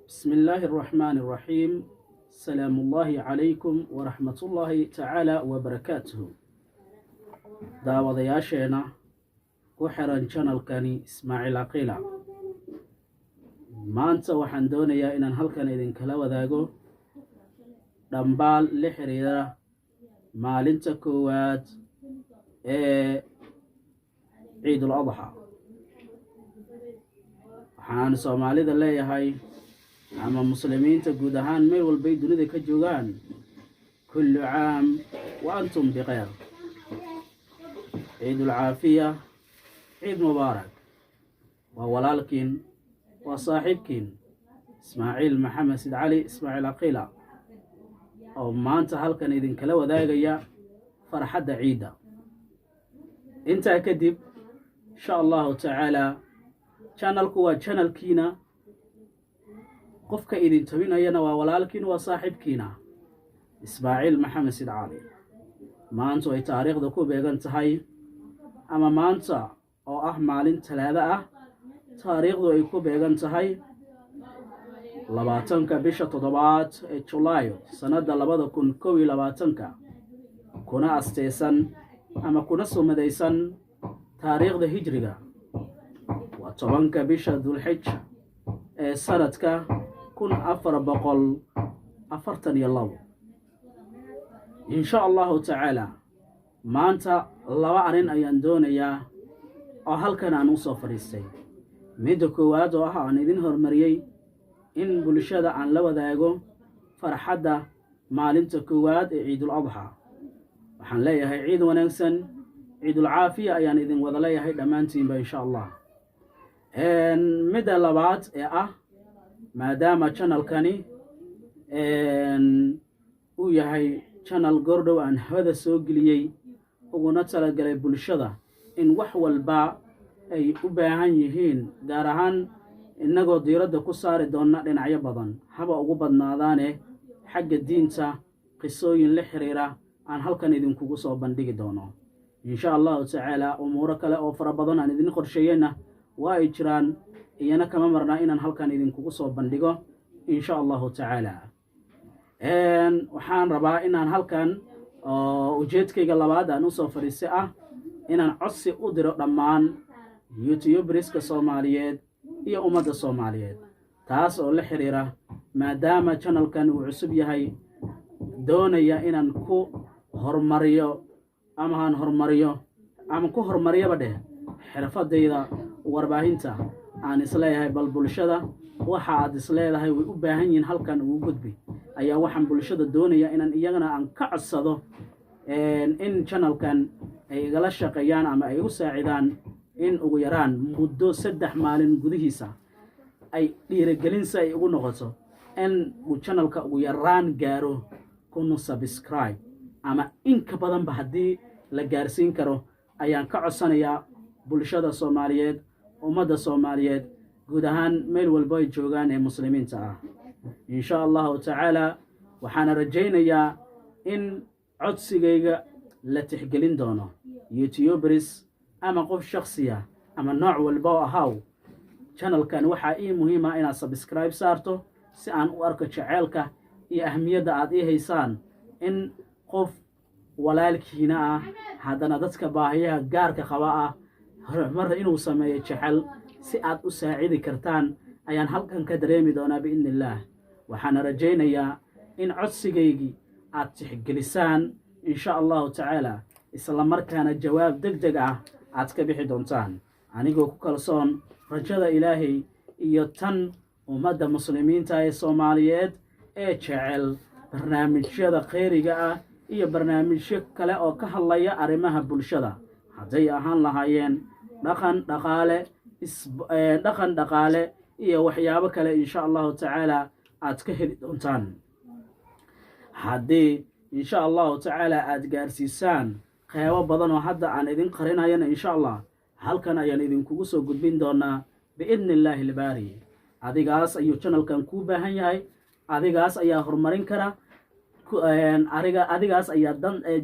بسم الله الرحمن الرحيم. سلام الله عليكم ورحمة الله تعالى وبركاته. daawadayaasheena ku xiran channelkani Ismaaciil Aqila. maanta waxaan doonayaa inaan halkan idinkala wadaago dhambaal la xiriira maalinta koowaad ee Ciidul Adha. waxaan Soomaalida leeyahay ama muslimiinta guud ahaan meel walba ay dunida ka joogaan kullu caam wa antum bikhayr. ciidul caafiya, ciid mubaarak. waa walaalkiin, waa saaxiibkiin Ismaaciil Maxamed Sid Cali Ismaaciil Aqila oo maanta halkan idinkala wadaagaya farxadda ciida. intaa kadib insha allahu tacaala channelku waa channelkiina, qofka idin tabinayana waa walaalkiin, waa saaxiibkiina Ismaaciil Maxamed Sid Cali. maanta ay taariikhda ku beegan tahay, ama maanta oo ah maalin Talaado ah, taariikhdu ay ku beegan tahay 20 bisha 7 ee Julaayo sanada 2021, kuna asteysan ama kuna sumadaysan taariikhda hijriga waa 10 bisha Dhulxijja ee sanadka 1442. insha allahu tacaala maanta laba arrin ayaan doonayaa oo halkan aan u soo fadhiistay. midda koowaad oo ah aan idin hormariyey in bulshada aan la wadaago farxadda maalinta koowaad ee Ciidul Adha. waxaan leeyahay ciid wanaagsan, ciidul caafiya ayaan idin wada leeyahay dhammaantiinba insha allah. midda labaad ee ah, maadaama channelkani uu yahay channel gordhow aan hawada soo geliyey uguna talagalay bulshada in wax walba ay u baahan yihiin, gaar ahaan innagoo diiradda ku saari doona dhinacyo badan, haba ugu badnaadaane xagga diinta, qisooyin la xiriira aan halkan idinkugu soo bandhigi doono insha allahu tacaala. umuuro kale oo fara badan aan idin qorsheeyeyna waa ay jiraan, iyana kama marnaa inaan halkan idinkugu soo bandhigo insha allahu tacaala. waxaan rabaa inaan halkan ujeedkayga labaad aan usoo fadhiistay ah inaan codsi u diro dhammaan youtuberska Soomaaliyeed iyo ummadda Soomaaliyeed, taas oo la xiriira maadaama channelkan uu cusub yahay, doonaya inaan ku hormariyo ama ku hormariyaba xirfadayda warbaahinta. aan isleeyahay bal bulshada waxa aad isleedahay way u baahan yihiin halkan ugu gudbi, ayaa waxaan bulshada doonaya inaan iyagana aan ka codsado in channelkan ay igala shaqeeyaan ama ay igu saacidaan in ugu yaraan muddo 3 maalin gudihiisa ay dhiirigelinsa ay ugu noqoto in uu channelka ugu yaraan gaaro 1000 subscribe ama in ka badanba haddii la gaarsiin karo, ayaan ka codsanayaa bulshada Soomaaliyeed, ummadda Soomaaliyeed guud ahaan meel walba ay joogaan ee muslimiinta ah. insha allahu tacaala waxaan rajaynayaa in codsigayga la tixgelin doono. youtubers ama qof shakhsiya ama nooc walba oo ahaaw, channelkan waxaa ii muhiima inaad subscribe saarto si aan u arko jaceylka iyo ahmiyadda aad ii haysaan in qof walaalkiina ah haddana dadka baahiyaha gaarka qaba ah horumar inuu sameeyo jecel si aad u saacidi kartaan ayaan halkan ka dareemi doonaa biidni illaah. waxaana rajaynayaa in codsigaygii aad tixgelisaan insha allahu tacaala, isla markaana jawaab degdeg ah aad ka bixi doontaan, anigoo ku kalsoon rajada ilaahay iyo tan ummadda muslimiinta ee Soomaaliyeed ee jecel barnaamijyada khayriga ah iyo barnaamijyo kale oo ka hadlaya arrimaha bulshada, hadday ahaan lahaayeen dhaqan dhaqaale iyo waxyaabo kale insha allahu tacaala aad ka heli doontaan. haddii insha allahu tacaala aad gaarsiisaan qeybo badan oo hadda aan idin qarinayana insha allah halkan ayaan idinkugu soo gudbin doonaa biidni illaahi albaari. adigaas ayuu channelkan kuu baahan yahay, adigaas ayaa horumarin kara, adigaas ayaa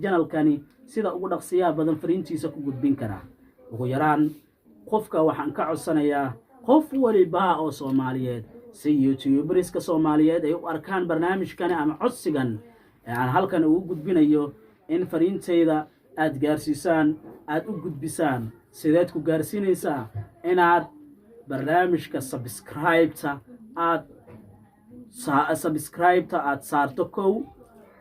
channelkani sida ugu dhaqsiyaha badan fariintiisa ku gudbin kara. ugu yaraan qofka waxaan ka codsanayaa qof waliba oo Soomaaliyeed si youtuberska soomaaliyeed ay u arkaan barnaamijkan ama codsigan aan halkan ugu gudbinayo in fariintayda aad gaarsiisaan, aad u gudbisaan. sideed ku gaarsiinaysaa? inaad barnaamijka subscribe-ta aad saarto kow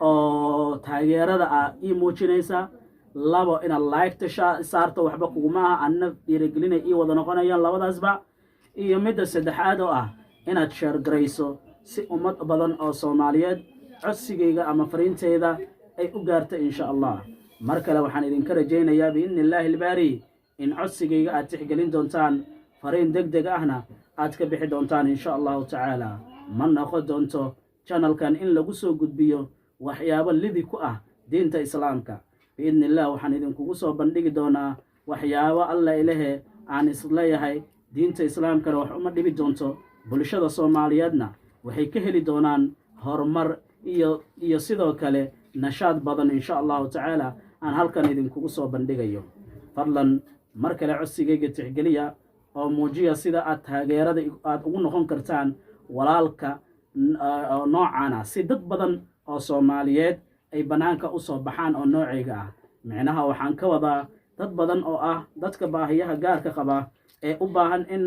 oo taageerada aad ii muujinaysaa. labo inaad like-ta saarto, waxba kuguma aha, anna dhiirigelinay ii wada noqonayaan labadaasba. iyo midda saddexaad oo ah inaad share garayso si ummad badan oo Soomaaliyeed codsigayga ama fariintayda ay u gaarto insha Allah. mar kale waxaan idinka rajaynayaa biidnillaahi albaari in codsigayga aad tixgelin doontaan, fariin degdeg ahna aad ka bixi doontaan insha Allahu tacaala. ma noqon doonto channelkan in lagu soo gudbiyo waxyaabo lidi ku ah diinta islaamka. biidnillah waxaan idinkugu soo bandhigi doonaa waxyaabo alla ilahe aan isleeyahay diinta islaamkana wax uma dhibi doonto, bulshada Soomaaliyeedna waxay ka heli doonaan horumar iyo sidoo kale nashaad badan insha Allahu tacaala aan halkan idinkugu soo bandhigayo. fadlan mar kale codsigayga tixgeliya oo muujiya sida aad taageerada aad ugu noqon kartaan walaalka noocaana, si dad badan oo Soomaaliyeed ay banaanka u soo baxaan oo noocayga ah. micnaha waxaan ka wadaa dad badan oo ah dadka baahiyaha gaarka qaba ee u baahan in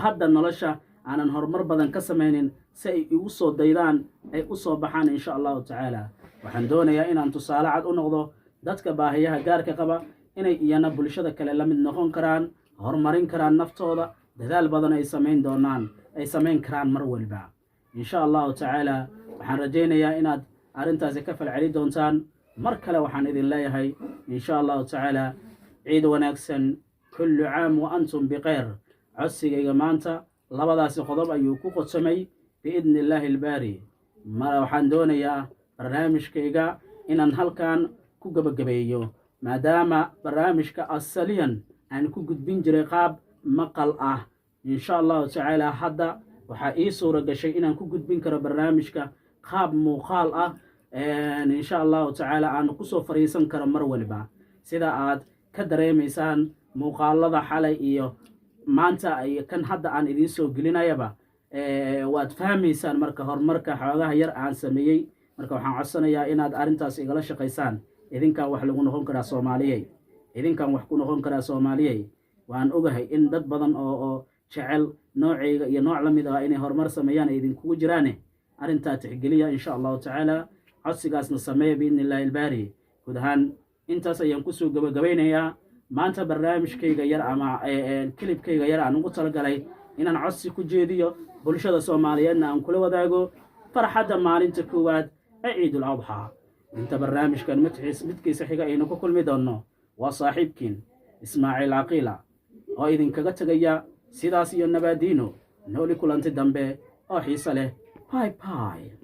hadda nolosha aanan horumar badan ka samaynin, si ay igu soo daydaan ay u soo baxaan insha Allahu tacaala. waxaan doonayaa inaan tusaale cad u noqdo dadka baahiyaha gaarka qaba, inay iyana bulshada kale la mid noqon karaan, horumarin karaan naftooda, dadaal badan ay samayn karaan mar walba insha Allahu tacaala. waxaan rajaynayaa inaad arrintaasi ka falceli doontaan. mar kale waxaan idin leeyahay insha Allahu tacaala ciid wanaagsan, kullu caam wa antum bikhayr. codsigayga maanta labadaasi qodob ayuu ku qodsamay biidnillaahi albaari. waxaan doonayaa barnaamijkayga inaan halkan ku gabagabeeyo, maadaama barnaamijka asaliyan aan ku gudbin jiray qaab maqal ah. insha Allahu tacaala hadda waxaa ii suura gashay inaan ku gudbin karo barnaamijka qaab muuqaal ah. insha Allahu tacaala aan kusoo fariisan karo mar waliba. sida aad ka dareemaysaan muuqaalada xalay iyo maanta kan hadda aan idiin soo gelinayaba, waad fahmaysaan marka horumarka xoogaha yar aan sameeyey. marka waxaan codsanayaa inaad arrintaas igala shaqaysaan. idinkan wax lagu noqon karaa Soomaaliyey, idinkan wax ku noqon karaa Soomaaliyey. waan ogahay in dad badan oo jecel noocayga iyo nooc la mid ah inay horumar sameeyaan ay idinkugu jiraane. arrintaa tixgeliya insha Allahu tacaala, codsigaasna sameeya biidnillaahi albaari. guud ahaan intaas ayaan kusoo gabagabaynayaa maanta barnaamijkayga yar ama kilibkayga yar aan ugu talagalay inaan codsi ku jeediyo bulshada Soomaaliyeedna aan kula wadaago farxadda maalinta koowaad ee ciidul adxaa. inta barnaamijkan midkiisa xiga aynu ku kulmi doonno, waa saaxiibkiin Ismaaciil Caqiila oo idinkaga tegaya sidaas iyo nabaadiino. nooli kulanti dambe oo xiiso leh. bye bye.